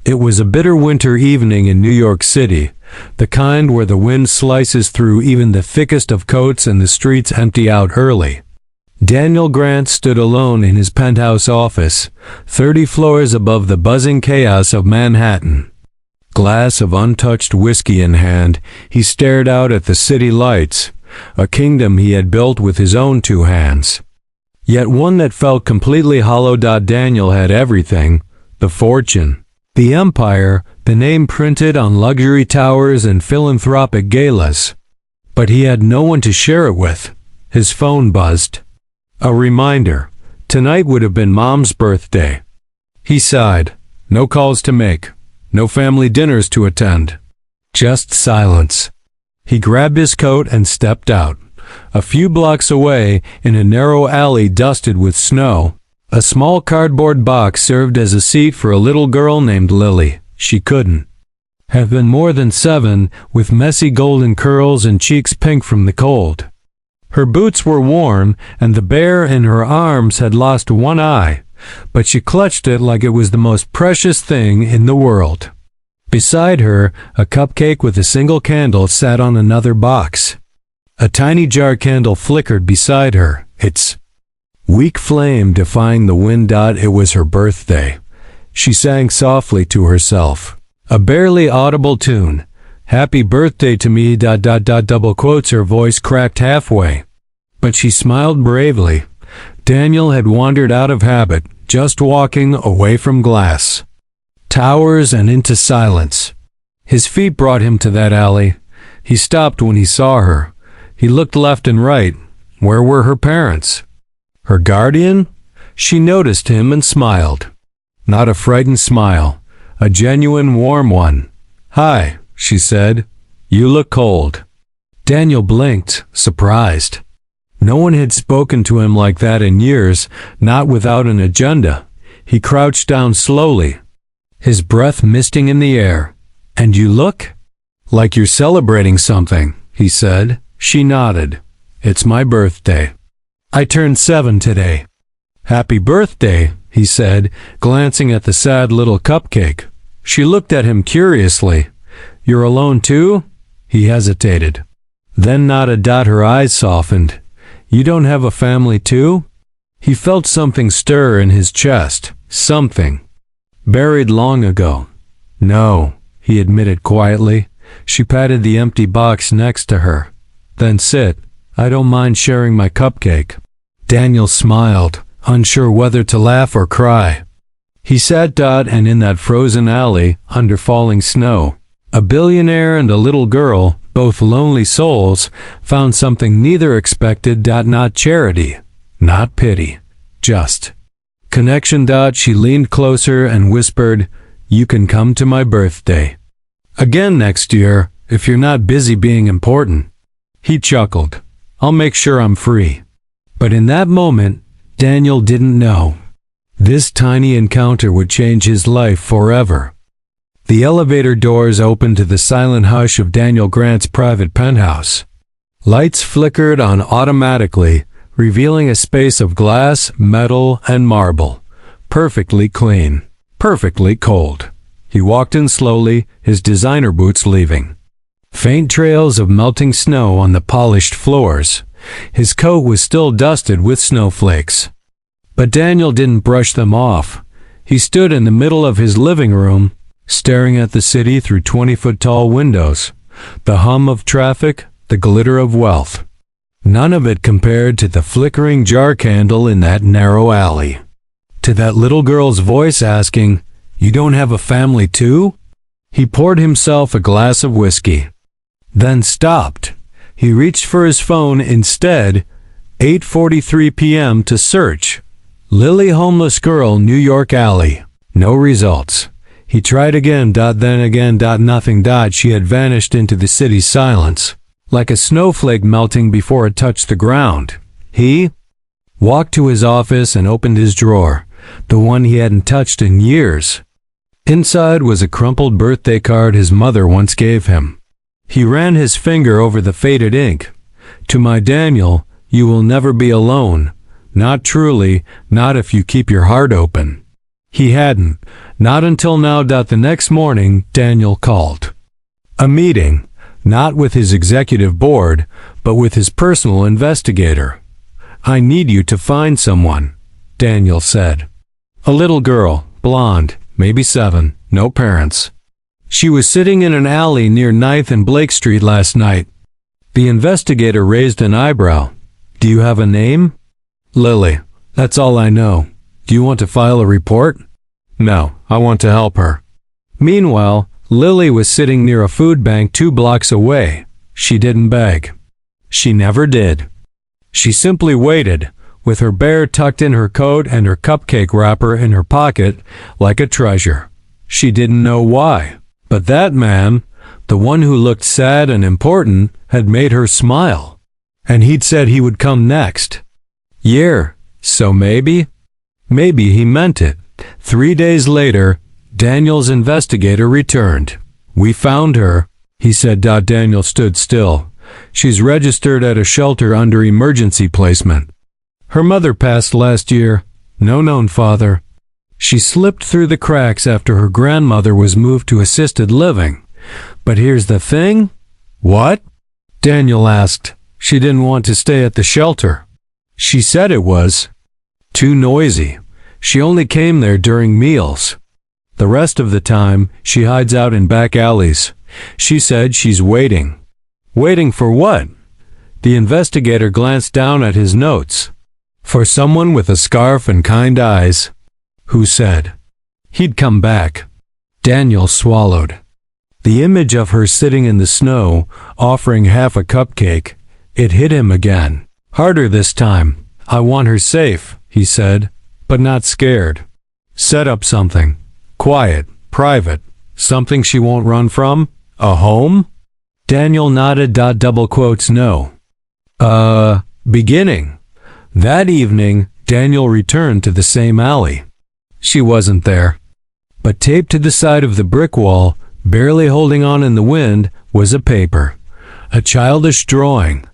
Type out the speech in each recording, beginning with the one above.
It was a bitter winter evening in New York City, the kind where the wind slices through even the thickest of coats and the streets empty out early. Daniel Grant stood alone in his penthouse office, 30 floors above the buzzing chaos of Manhattan. Glass of untouched whiskey in hand, he stared out at the city lights, a kingdom he had built with his own 2 hands. Yet one that felt completely hollow. Daniel had everything: the fortune, the empire, the name printed on luxury towers and philanthropic galas. But he had no one to share it with. His phone buzzed. A reminder. Tonight would have been Mom's birthday. He sighed. No calls to make. No family dinners to attend. Just silence. He grabbed his coat and stepped out. A few blocks away, in a narrow alley dusted with snow, a small cardboard box served as a seat for a little girl named Lily. She couldn't have been more than 7, with messy golden curls and cheeks pink from the cold. Her boots were worn, and the bear in her arms had lost one eye, but she clutched it like it was the most precious thing in the world. Beside her, a cupcake with a single candle sat on another box. A tiny jar candle flickered beside her, its weak flame defying the wind. It was her birthday. She sang softly to herself, a barely audible tune. Happy birthday to me. Double quotes. Her voice cracked halfway. But she smiled bravely. Daniel had wandered out of habit, just walking away from glass, towers, and into silence. His feet brought him to that alley. He stopped when he saw her. He looked left and right. Where were her parents? Her guardian? She noticed him and smiled. Not a frightened smile, a genuine warm one. Hi, she said. You look cold. Daniel blinked, surprised. No one had spoken to him like that in years, not without an agenda. He crouched down slowly, his breath misting in the air. And you look like you're celebrating something, he said. She nodded. It's my birthday. I turned 7 today. Happy birthday, he said, glancing at the sad little cupcake. She looked at him curiously. You're alone too? He hesitated, then nodded. Her eyes softened. You don't have a family too? He felt something stir in his chest, something buried long ago. No, he admitted quietly. She patted the empty box next to her. Then sit. I don't mind sharing my cupcake. Daniel smiled, unsure whether to laugh or cry. He sat. And in that frozen alley, under falling snow, a billionaire and a little girl, both lonely souls, found something neither expected. Not charity, not pity, just connection. She leaned closer and whispered, You can come to my birthday again next year, if you're not busy being important. He chuckled. I'll make sure I'm free. But in that moment, Daniel didn't know. This tiny encounter would change his life forever. The elevator doors opened to the silent hush of Daniel Grant's private penthouse. Lights flickered on automatically, revealing a space of glass, metal, and marble. Perfectly clean. Perfectly cold. He walked in slowly, his designer boots leaving. Faint trails of melting snow on the polished floors. His coat was still dusted with snowflakes. But Daniel didn't brush them off. He stood in the middle of his living room, staring at the city through 20-foot-tall windows. The hum of traffic, the glitter of wealth. None of it compared to the flickering jar candle in that narrow alley. To that little girl's voice asking, You don't have a family too? He poured himself a glass of whiskey. Then stopped. He reached for his phone instead, 8:43 p.m. to search. Lily homeless girl, New York alley. No results. He tried again. Then again. Nothing. She had vanished into the city's silence, like a snowflake melting before it touched the ground. He walked to his office and opened his drawer, the one he hadn't touched in years. Inside was a crumpled birthday card his mother once gave him. He ran his finger over the faded ink. To my Daniel, you will never be alone. Not truly, not if you keep your heart open. He hadn't, not until now. The next morning, Daniel called. A meeting, not with his executive board, but with his personal investigator. "I need you to find someone," Daniel said. "A little girl, blonde, maybe 7, no parents. She was sitting in an alley near 9th and Blake Street last night." The investigator raised an eyebrow. "Do you have a name?" "Lily. That's all I know. Do you want to file a report?" "No, I want to help her." Meanwhile, Lily was sitting near a food bank 2 blocks away. She didn't beg. She never did. She simply waited, with her bear tucked in her coat and her cupcake wrapper in her pocket, like a treasure. She didn't know why. But that man, the one who looked sad and important, had made her smile. And he'd said he would come next. Yeah, so maybe he meant it. 3 days later, Daniel's investigator returned. "We found her," he said. Daniel stood still. "She's registered at a shelter under emergency placement. Her mother passed last year. No known father. She slipped through the cracks after her grandmother was moved to assisted living. But here's the thing." "What?" Daniel asked. "She didn't want to stay at the shelter. She said it was too noisy. She only came there during meals. The rest of the time, she hides out in back alleys. She said she's waiting." "Waiting for what?" The investigator glanced down at his notes. "For someone with a scarf and kind eyes." "Who said he'd come back?" Daniel swallowed. The image of her sitting in the snow, offering half a cupcake, it hit him again. Harder this time. "I want her safe," he said, "but not scared. Set up something. Quiet, private, something she won't run from. A home?" Daniel nodded. Double quotes, "No." Beginning. That evening, Daniel returned to the same alley. She wasn't there. But taped to the side of the brick wall, barely holding on in the wind, was a paper. A childish drawing.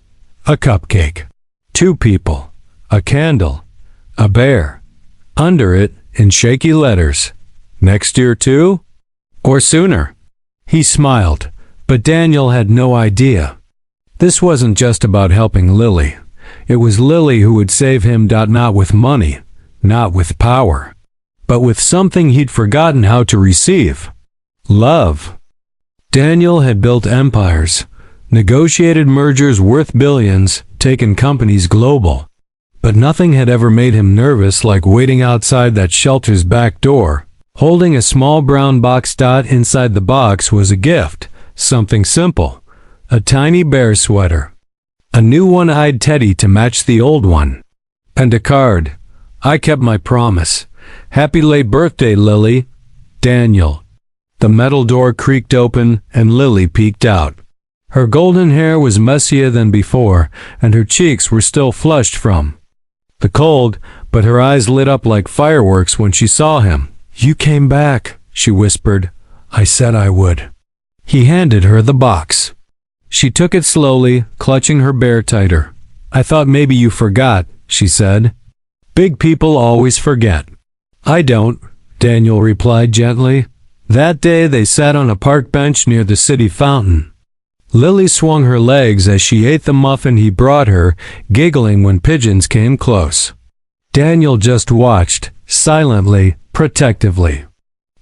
A cupcake. 2 people. A candle. A bear. Under it, in shaky letters, "Next year too? Or sooner?" He smiled, but Daniel had no idea. This wasn't just about helping Lily. It was Lily who would save him. Not with money, not with power, but with something he'd forgotten how to receive. Love. Daniel had built empires, negotiated mergers worth billions, taken companies global. But nothing had ever made him nervous like waiting outside that shelter's back door, holding a small brown box. Inside the box was a gift, something simple. A tiny bear sweater. A new one-eyed teddy to match the old one. And a card. "I kept my promise. Happy late birthday, Lily." Daniel. The metal door creaked open and Lily peeked out. Her golden hair was messier than before, and her cheeks were still flushed from the cold, but her eyes lit up like fireworks when she saw him. "You came back," she whispered. "I said I would." He handed her the box. She took it slowly, clutching her bear tighter. "I thought maybe you forgot," she said. "Big people always forget." "I don't," Daniel replied gently. That day they sat on a park bench near the city fountain. Lily swung her legs as she ate the muffin he brought her, giggling when pigeons came close. Daniel just watched, silently, protectively.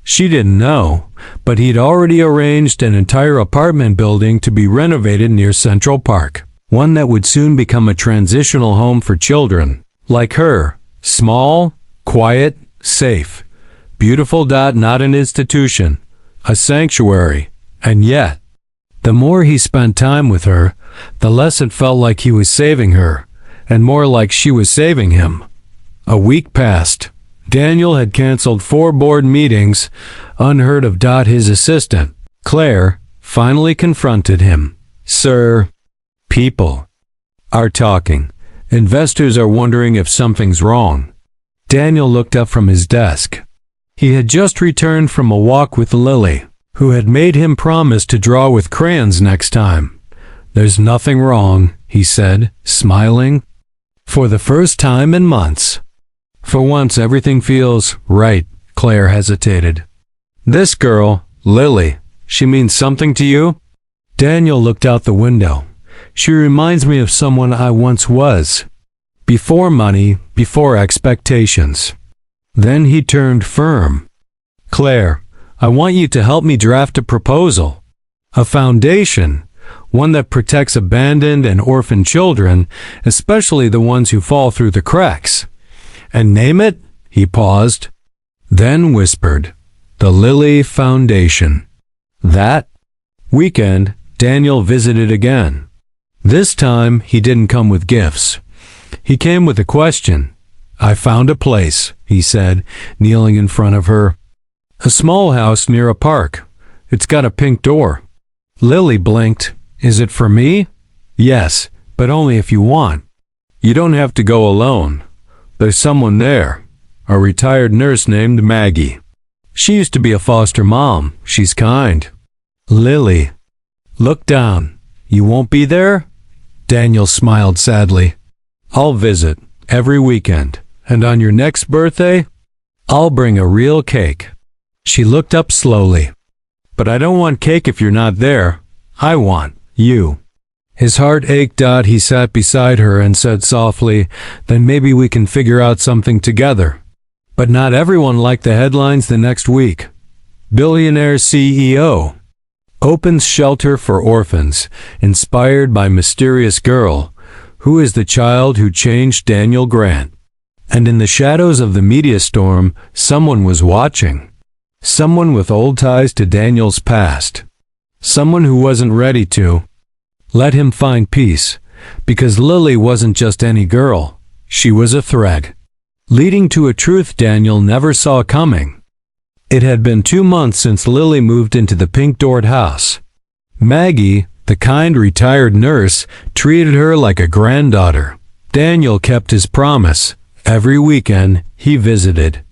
She didn't know, but he'd already arranged an entire apartment building to be renovated near Central Park, one that would soon become a transitional home for children, like her, small, quiet, safe, beautiful. Not an institution, a sanctuary, and yet, the more he spent time with her, the less it felt like he was saving her, and more like she was saving him. A week passed. Daniel had canceled 4 board meetings, unheard of. His assistant, Claire, finally confronted him. "Sir, people are talking. Investors are wondering if something's wrong." Daniel looked up from his desk. He had just returned from a walk with Lily, who had made him promise to draw with crayons next time. "There's nothing wrong," he said, smiling. "For the first time in months. For once everything feels right, Claire hesitated. This girl, Lily, she means something to you? Daniel looked out the window. She reminds me of someone I once was. Before money, before expectations. Then he turned firm. Claire, I want you to help me draft a proposal. A foundation, one that protects abandoned and orphaned children, especially the ones who fall through the cracks. And name it? He paused, then whispered, the Lily Foundation. That weekend, Daniel visited again. This time, he didn't come with gifts. He came with a question. I found a place, he said, kneeling in front of her. A small house near a park. It's got a pink door. Lily blinked. Is it for me? Yes, but only if you want. You don't have to go alone. There's someone there, a retired nurse named Maggie. She used to be a foster mom. She's kind. Lily. Look down. You won't be there? Daniel smiled sadly. I'll visit every weekend, and on your next birthday, I'll bring a real cake. She looked up slowly. But I don't want cake if you're not there. I want you. His heart ached. He sat beside her and said softly, then maybe we can figure out something together. But not everyone liked the headlines the next week. Billionaire CEO opens shelter for orphans, inspired by mysterious girl. Who is the child who changed Daniel Grant? And in the shadows of the media storm, someone was watching. Someone with old ties to Daniel's past. Someone who wasn't ready to let him find peace, because Lily wasn't just any girl. She was a thread, leading to a truth Daniel never saw coming. It had been 2 months since Lily moved into the pink-doored house. Maggie, the kind retired nurse, treated her like a granddaughter. Daniel kept his promise. Every weekend, he visited.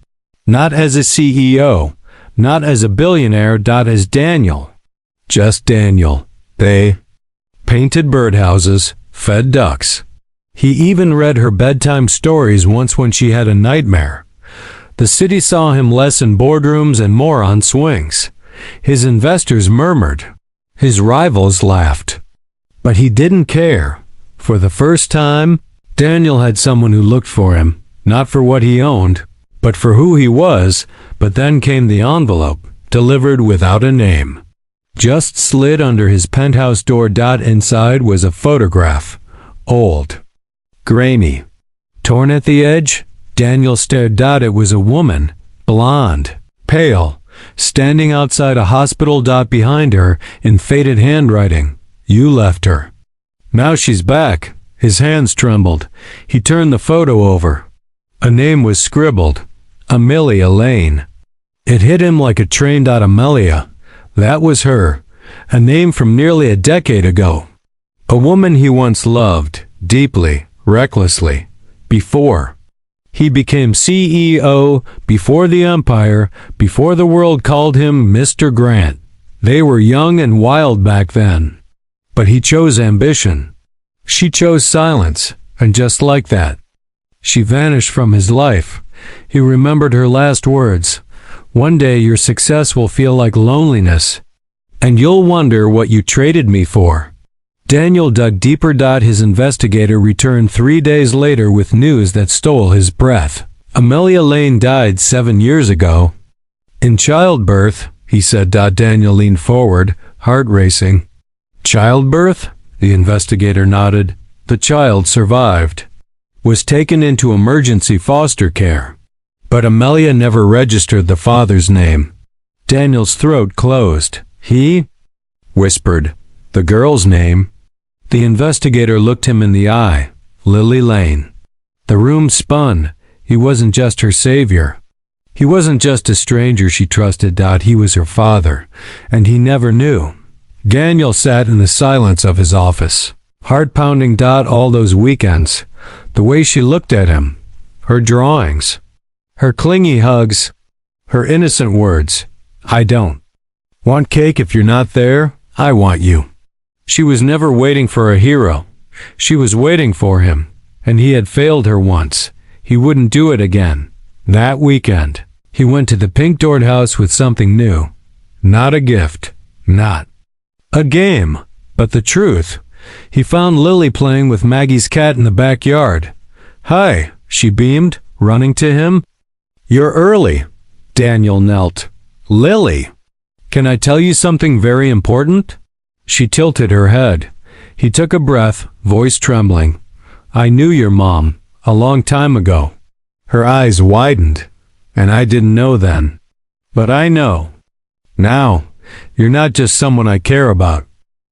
Not as a CEO, not as a billionaire, as Daniel. Just Daniel. They painted birdhouses, fed ducks. He even read her bedtime stories once when she had a nightmare. The city saw him less in boardrooms and more on swings. His investors murmured. His rivals laughed. But he didn't care. For the first time, Daniel had someone who looked for him, not for what he owned, but for who he was. But then came the envelope, delivered without a name. Just slid under his penthouse door. Inside was a photograph. Old. Grainy. Torn at the edge. Daniel stared. It was a woman. Blonde. Pale. Standing outside a hospital. Behind her, in faded handwriting. You left her. Now she's back. His hands trembled. He turned the photo over. A name was scribbled. Amelia Lane. It hit him like a train. Amelia. That was her. A name from nearly a decade ago. A woman he once loved, deeply, recklessly. Before he became CEO, before the empire, before the world called him Mr. Grant. They were young and wild back then. But he chose ambition. She chose silence, and just like that, she vanished from his life. He remembered her last words. One day your success will feel like loneliness, and you'll wonder what you traded me for. Daniel dug deeper. His investigator returned 3 days later with news that stole his breath. Amelia Lane died 7 years ago. In childbirth, he said. Daniel leaned forward, heart racing. Childbirth? The investigator nodded. The child survived. Was taken into emergency foster care. But Amelia never registered the father's name. Daniel's throat closed. He whispered the girl's name. The investigator looked him in the eye. Lily Lane. The room spun. He wasn't just her savior. He wasn't just a stranger she trusted. He was her father, and he never knew. Daniel sat in the silence of his office, heart pounding. All those weekends, the way she looked at him, her drawings, her clingy hugs, her innocent words. I don't want cake if you're not there. I want you. She was never waiting for a hero. She was waiting for him, and he had failed her once. He wouldn't do it again. That weekend, He went to the pink-doored house with something new. Not a gift. Not a game. But the truth. He found Lily playing with Maggie's cat in the backyard. "Hi," she beamed, running to him. "You're early." Daniel knelt. "Lily, can I tell you something very important?" She tilted her head. He took a breath, voice trembling. "I knew your mom, a long time ago." Her eyes widened. "And I didn't know then. But I know. Now, you're not just someone I care about."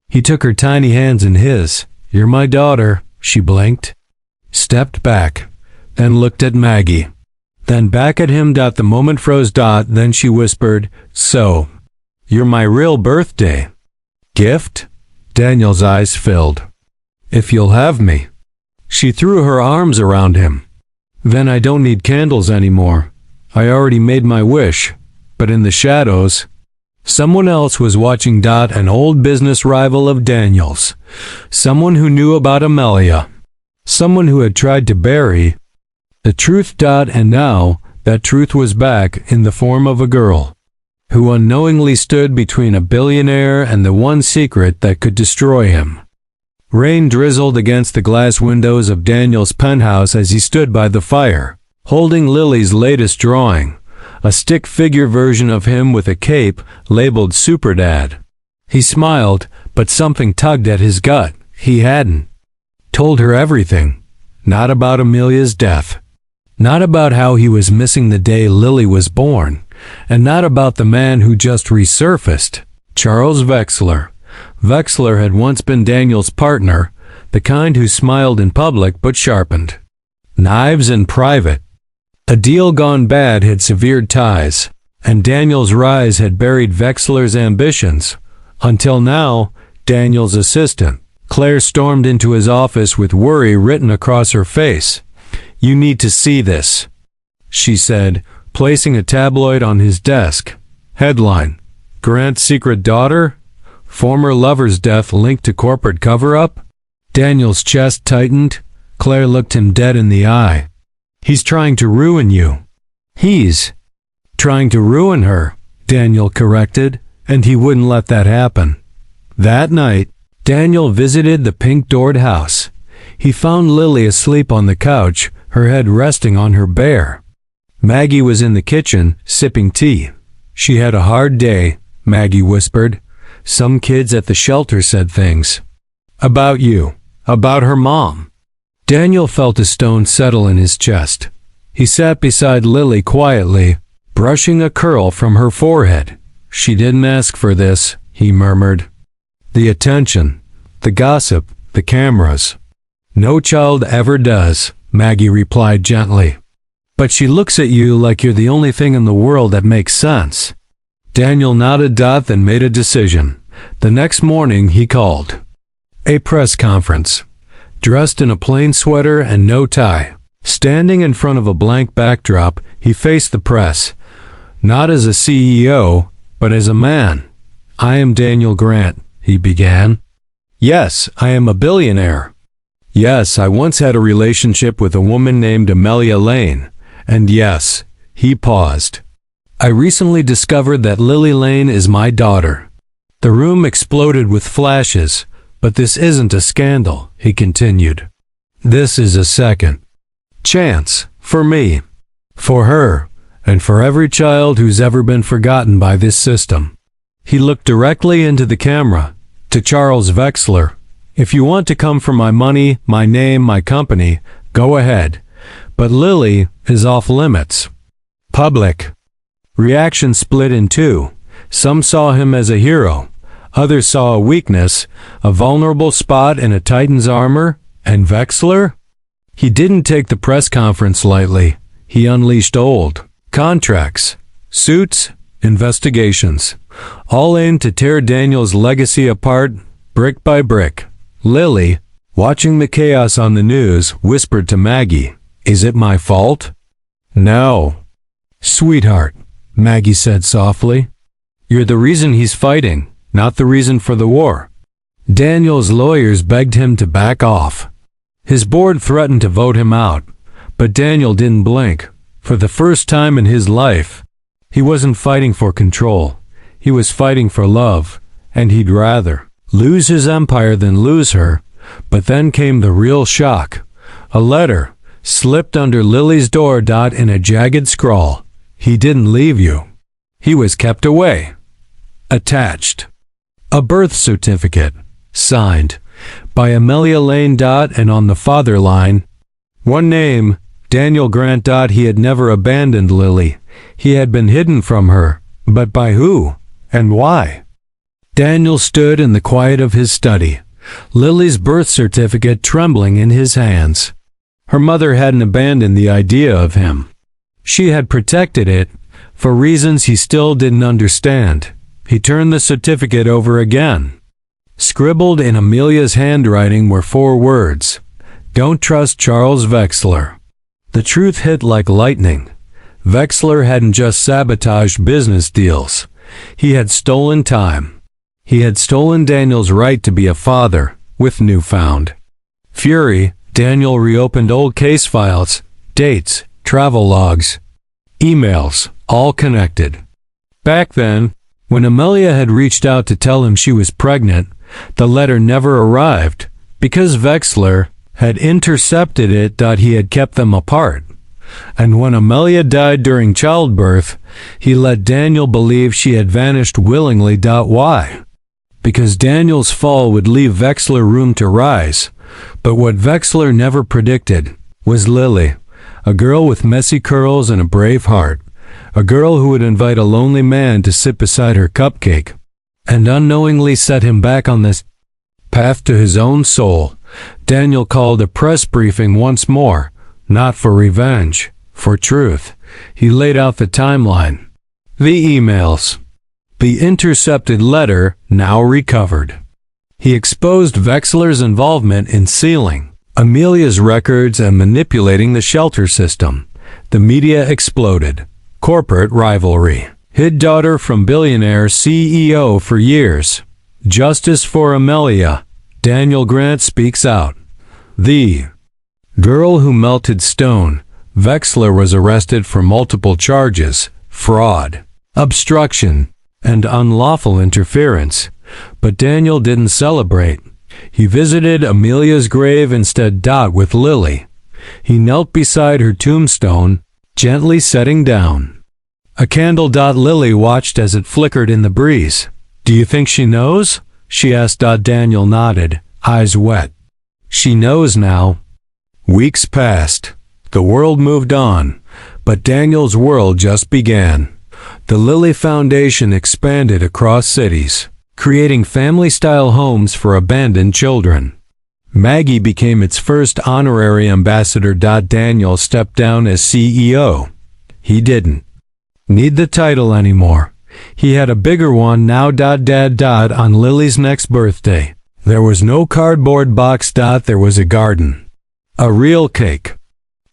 He took her tiny hands in his. "You're my daughter," she blinked, stepped back, then looked at Maggie. Then back at him. The moment froze. Then she whispered, "So, you're my real birthday gift?" Daniel's eyes filled. "If you'll have me." She threw her arms around him. "Then I don't need candles anymore. I already made my wish." But in the shadows, someone else was watching. An old business rival of Daniel's. Someone who knew about Amelia. Someone who had tried to bury the truth. And now, that truth was back in the form of a girl who unknowingly stood between a billionaire and the one secret that could destroy him. Rain drizzled against the glass windows of Daniel's penthouse as he stood by the fire, holding Lily's latest drawing, a stick figure version of him with a cape labeled Superdad. He smiled, but something tugged at his gut. He hadn't told her everything. Not about Amelia's death. Not about how he was missing the day Lily was born. And not about the man who just resurfaced, Charles Wexler. Wexler had once been Daniel's partner, the kind who smiled in public but sharpened knives in private. A deal gone bad had severed ties, and Daniel's rise had buried Wexler's ambitions. Until now, Daniel's assistant, Claire, stormed into his office with worry written across her face. "You need to see this," she said, placing a tabloid on his desk. Headline: Grant's secret daughter? Former lover's death linked to corporate cover-up? Daniel's chest tightened. Claire looked him dead in the eye. "He's trying to ruin you." "He's trying to ruin her," Daniel corrected, "and he wouldn't let that happen." That night, Daniel visited the pink-doored house. He found Lily asleep on the couch, her head resting on her bear. Maggie was in the kitchen, sipping tea. "She had a hard day," Maggie whispered. "Some kids at the shelter said things about you, about her mom." Daniel felt a stone settle in his chest. He sat beside Lily quietly, brushing a curl from her forehead. "She didn't ask for this," he murmured. "The attention, the gossip, the cameras. No child ever does," Maggie replied gently. "But she looks at you like you're the only thing in the world that makes sense." Daniel nodded. Then made a decision. The next morning he called a press conference. Dressed in a plain sweater and no tie, standing in front of a blank backdrop, he faced the press. Not as a CEO, but as a man. "I am Daniel Grant," he began. "Yes, I am a billionaire. Yes, I once had a relationship with a woman named Amelia Lane. And yes," he paused, "I recently discovered that Lily Lane is my daughter." The room exploded with flashes. "But this isn't a scandal," he continued. "This is a second chance for me, for her, and for every child who's ever been forgotten by this system." He looked directly into the camera, to Charles Wexler. "If you want to come for my money, my name, my company, go ahead. But Lily is off limits." Public reaction split in two. Some saw him as a hero. Others saw a weakness, a vulnerable spot in a Titan's armor. And Wexler? He didn't take the press conference lightly. He unleashed old contracts, suits, investigations, all aimed to tear Daniel's legacy apart, brick by brick. Lily, watching the chaos on the news, whispered to Maggie, "Is it my fault?" "No, sweetheart," Maggie said softly. "You're the reason he's fighting, not the reason for the war." Daniel's lawyers begged him to back off. His board threatened to vote him out, but Daniel didn't blink. For the first time in his life, He wasn't fighting for control. He was fighting for love, and he'd rather lose his empire than lose her. But then came the real shock. A letter slipped under Lily's door. In a jagged scrawl. He didn't leave you. He was kept away. Attached. A birth certificate, signed by Amelia Lane. And on the father line, one name, Daniel Grant. He had never abandoned Lily. He had been hidden from her, but by who and why? Daniel stood in the quiet of his study, Lily's birth certificate trembling in his hands. Her mother hadn't abandoned the idea of him. She had protected it, for reasons he still didn't understand. He turned the certificate over again. Scribbled in Amelia's handwriting were 4 words: "Don't trust Charles Vexler." The truth hit like lightning. Vexler hadn't just sabotaged business deals. He had stolen time. He had stolen Daniel's right to be a father. With newfound fury, Daniel reopened old case files, dates, travel logs, emails, all connected. Back then, when Amelia had reached out to tell him she was pregnant, the letter never arrived, because Vexler had intercepted it. He had kept them apart. And when Amelia died during childbirth, he let Daniel believe she had vanished willingly. Why? Because Daniel's fall would leave Vexler room to rise. But what Vexler never predicted was Lily, a girl with messy curls and a brave heart, a girl who would invite a lonely man to sit beside her cupcake, and unknowingly set him back on this path to his own soul. Daniel called a press briefing once more, not for revenge, for truth. He laid out the timeline, the emails, the intercepted letter now recovered. He exposed Vexler's involvement in sealing Amelia's records and manipulating the shelter system. The media exploded. Corporate rivalry. Hid daughter from billionaire CEO for years. Justice for Amelia. Daniel Grant speaks out. The girl who melted stone. Vexler was arrested for multiple charges: fraud, obstruction, and unlawful interference. But Daniel didn't celebrate. He visited Amelia's grave instead. With Lily. He knelt beside her tombstone, gently setting down a candle. Lily watched as it flickered in the breeze. "Do you think she knows?" she asked. Daniel nodded, eyes wet. "She knows now." Weeks passed. The world moved on, but Daniel's world just began. The Lily Foundation expanded across cities, creating family-style homes for abandoned children. Maggie became its first honorary ambassador. Daniel stepped down as CEO. He didn't need the title anymore. He had a bigger one now. On Lily's next birthday, there was no cardboard box. There was a garden. A real cake.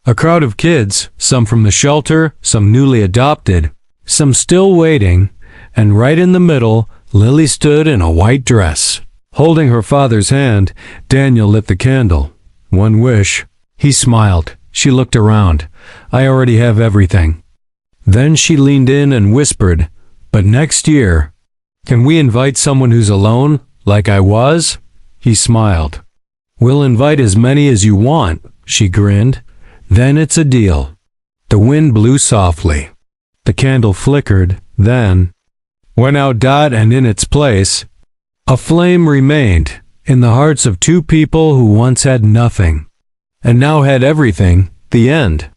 A crowd of kids, some from the shelter, some newly adopted, some still waiting, and right in the middle, Lily stood in a white dress. Holding her father's hand, Daniel lit the candle. "One wish." He smiled. She looked around. "I already have everything." Then she leaned in and whispered, "But next year, can we invite someone who's alone, like I was?" He smiled. "We'll invite as many as you want," she grinned. "Then it's a deal." The wind blew softly. The candle flickered, then went out. And in its place, a flame remained in the hearts of 2 people who once had nothing and now had everything. The end.